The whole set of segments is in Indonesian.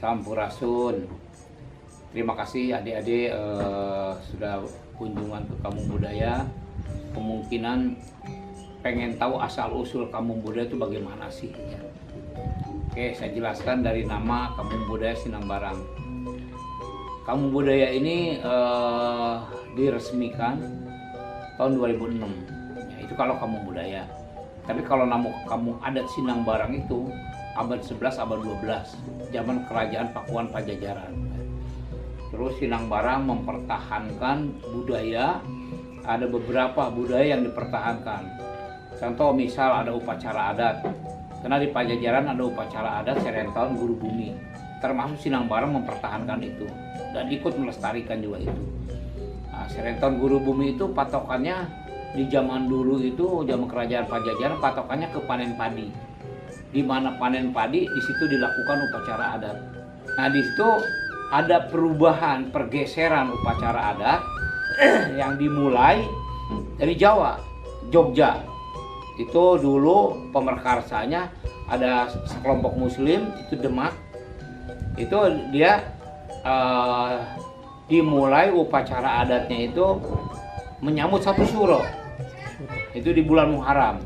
Sampurasun. Terima kasih adik-adik sudah kunjungan ke Kampung Budaya. Kemungkinan pengen tahu asal-usul Kampung Budaya itu bagaimana sih ya. Oke, saya jelaskan dari nama Kampung Budaya Sinambarang. Kampung Budaya ini diresmikan tahun 2006 ya, itu kalau Kampung Budaya. Tapi kalau nama Kampung Adat Sinambarang itu abad 11, abad 12, zaman kerajaan Pakuan Pajajaran. Terus Sinambarang mempertahankan budaya, ada beberapa budaya yang dipertahankan. Contoh misal ada upacara adat, karena di Pajajaran ada upacara adat Serentahun Guru Bumi, termasuk Sinambarang mempertahankan itu dan ikut melestarikan juga itu. Nah, Serentahun Guru Bumi itu patokannya di zaman dulu itu, zaman kerajaan Pajajaran, patokannya ke panen padi. Di mana panen padi, di situ dilakukan upacara adat. Nah, di situ ada perubahan, pergeseran upacara adat yang dimulai dari Jawa, Jogja. Itu dulu pemerkarsanya ada sekelompok Muslim, itu Demak. Itu dia dimulai upacara adatnya itu menyambut satu suro. Itu di bulan Muharram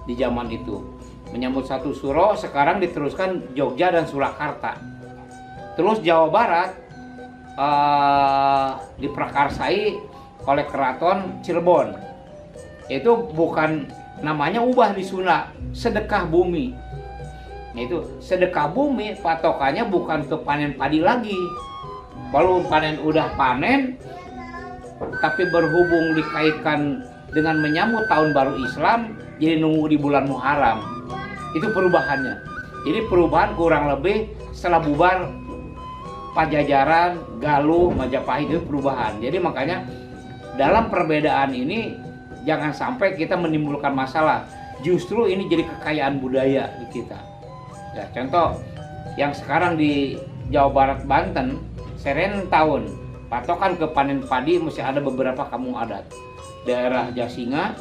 di zaman itu. Menyambut satu suro, sekarang diteruskan Jogja dan Surakarta. Terus Jawa Barat diprakarsai oleh Keraton Cirebon. Itu bukan namanya, ubah di Sunda, sedekah bumi. Itu sedekah bumi patokannya bukan ke panen padi lagi. Kalau panen udah panen, tapi berhubung dikaitkan dengan menyambut tahun baru Islam, jadi nunggu di bulan Muharram. Itu perubahannya. Jadi perubahan kurang lebih setelah bubar Pajajaran, Galuh, Majapahit, itu perubahan. Jadi makanya dalam perbedaan ini jangan sampai kita menimbulkan masalah. Justru ini jadi kekayaan budaya di kita. Ya, contoh yang sekarang di Jawa Barat, Banten, Serentahun, patokan ke panen padi masih ada beberapa kampung adat. Daerah Jasinga,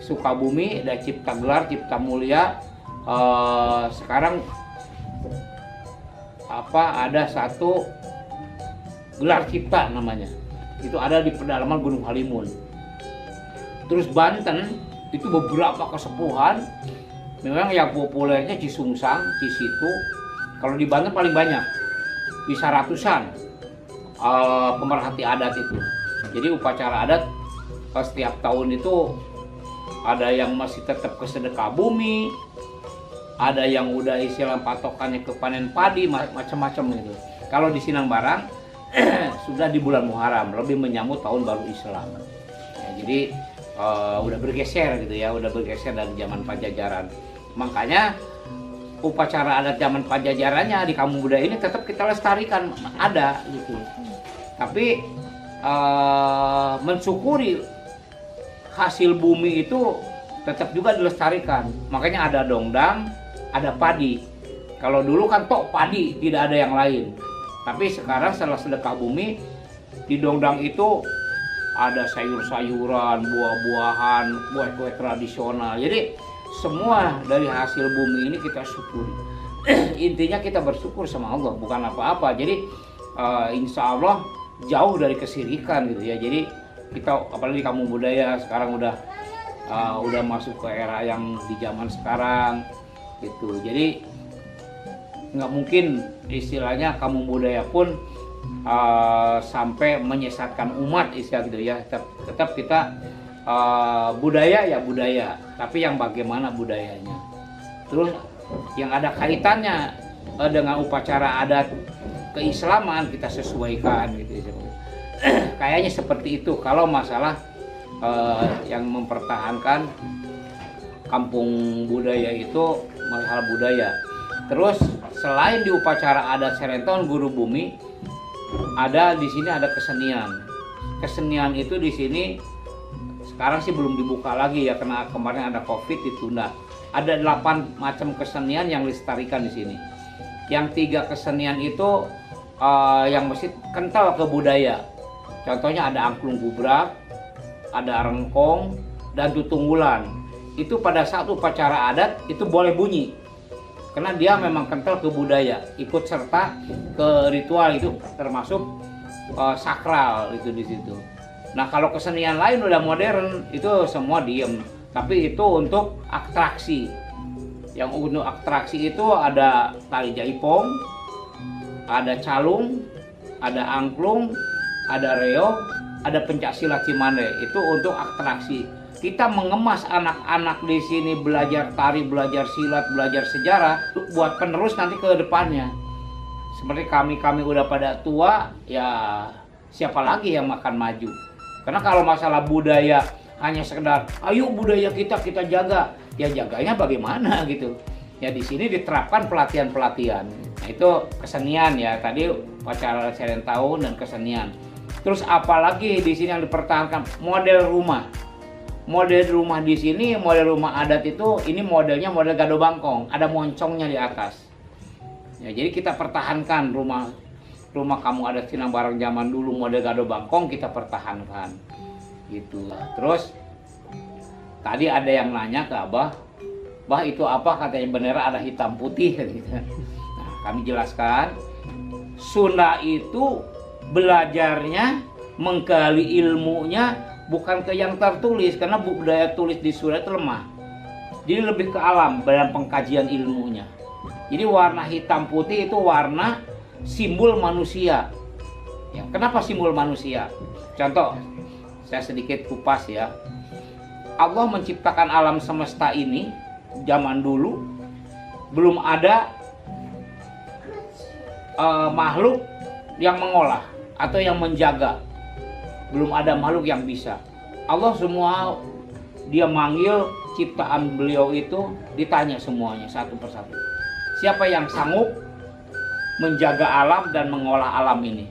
Sukabumi, ada Cipta Gelar, Cipta Mulia. Sekarang ada satu Gelar Cipta namanya, itu ada di pedalaman Gunung Halimun. Terus Banten itu beberapa kesepuhan. Memang yang populernya Cisungsang, Cisitu. Kalau di Banten paling banyak, bisa ratusan pemerhati adat itu. Jadi upacara adat setiap tahun itu ada yang masih tetap ke sedekah bumi, ada yang udah istilah patokannya ke panen padi, macam-macam gitu. Kalau di Sinangbarang sudah di bulan Muharram, lebih menyambut tahun baru Islam. Ya, jadi udah bergeser gitu ya, udah bergeser dari zaman Pajajaran. Makanya upacara adat zaman Pajajarannya di kampung budaya ini tetap kita lestarikan, ada gitu. Tapi mensyukuri hasil bumi itu tetap juga dilestarikan. Makanya ada dongdang, ada padi. Kalau dulu kan tok padi, tidak ada yang lain. Tapi sekarang setelah sedekah bumi, di dongdang itu ada sayur-sayuran, buah-buahan, kue-kue tradisional. Jadi semua dari hasil bumi ini kita syukuri. Intinya kita bersyukur sama Allah, bukan apa-apa. Jadi insya Allah jauh dari kesirikan gitu ya. Jadi kita apalagi kampung budaya sekarang udah masuk ke era yang di zaman sekarang gitu. Jadi nggak mungkin istilahnya kampung budaya pun sampai menyesatkan umat istilah gitu ya. Tetap kita budaya ya budaya, tapi yang bagaimana budayanya. Terus yang ada kaitannya dengan upacara adat keislaman kita sesuaikan gitu. Kayaknya seperti itu kalau masalah yang mempertahankan kampung budaya itu masalah budaya. Terus selain di upacara adat Serentown Guru Bumi, ada di sini ada kesenian. Kesenian itu di sini sekarang sih belum dibuka lagi ya, karena kemarin ada Covid ditunda. Ada 8 macam kesenian yang dilestarikan di sini. Yang 3 kesenian itu yang mesti kental ke budaya. Contohnya ada angklung gubrak, ada rengkong, dan tutunggulan. Itu pada saat upacara adat itu boleh bunyi. Karena dia memang kental ke budaya, ikut serta ke ritual itu termasuk sakral itu di situ. Nah kalau kesenian lain udah modern itu semua diem, tapi itu untuk atraksi. Yang untuk atraksi itu ada tali jaipong, ada calung, ada angklung, ada reog, ada pencaksilat Cimande. Itu untuk atraksi. Kita mengemas anak-anak di sini belajar tari, belajar silat, belajar sejarah buat penerus nanti ke depannya. Seperti kami udah pada tua, ya siapa lagi yang makan maju? Karena kalau masalah budaya hanya sekedar ayo budaya kita jaga, ya jaganya bagaimana gitu. Ya di sini diterapkan pelatihan-pelatihan. Nah, itu kesenian ya, tadi upacara Serentown dan kesenian. Terus apalagi di sini yang dipertahankan model rumah. Model rumah di sini, model rumah adat itu ini modelnya model gado bangkong, ada moncongnya di atas. Ya, jadi kita pertahankan rumah kamu adat Sinangbarang zaman dulu model gado bangkong kita pertahankan gitu. Terus tadi ada yang nanya ke Abah, "Bah itu apa?" Katanya bendera ada hitam putih gitu. Nah, kami jelaskan Sunda itu belajarnya menggali ilmunya bukan ke yang tertulis, karena budaya tulis di Sunda itu lemah. Jadi lebih ke alam dalam pengkajian ilmunya. Jadi warna hitam putih itu warna simbol manusia. Ya, kenapa simbol manusia? Contoh, saya sedikit kupas ya. Allah menciptakan alam semesta ini zaman dulu belum ada makhluk yang mengolah atau yang menjaga. Belum ada makhluk yang bisa. Allah semua dia manggil ciptaan beliau itu, ditanya semuanya satu persatu. Siapa yang sanggup menjaga alam dan mengolah alam ini?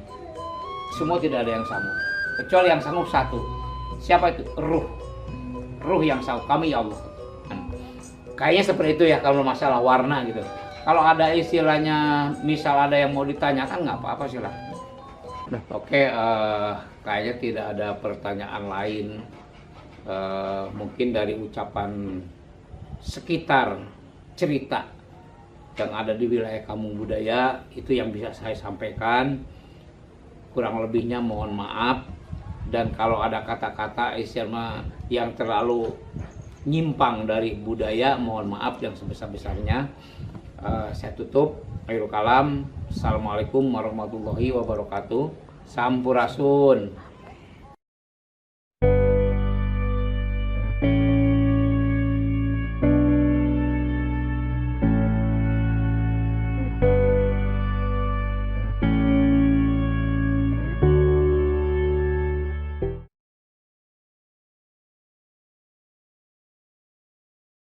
Semua tidak ada yang sanggup. Kecuali yang sanggup satu. Siapa itu? Ruh yang sanggup. Kami ya Allah. Kayaknya seperti itu ya kalau masalah warna gitu. Kalau ada istilahnya, misal ada yang mau ditanyakan nggak apa-apa silahkan. Oke, kayaknya tidak ada pertanyaan lain. Mungkin dari ucapan sekitar cerita yang ada di wilayah kampung budaya itu yang bisa saya sampaikan. Kurang lebihnya mohon maaf. Dan kalau ada kata-kata istilah yang terlalu nyimpang dari budaya, mohon maaf yang sebesar-besarnya. Saya tutup. Akhirul kalam. Assalamualaikum warahmatullahi wabarakatuh. Sampurasun.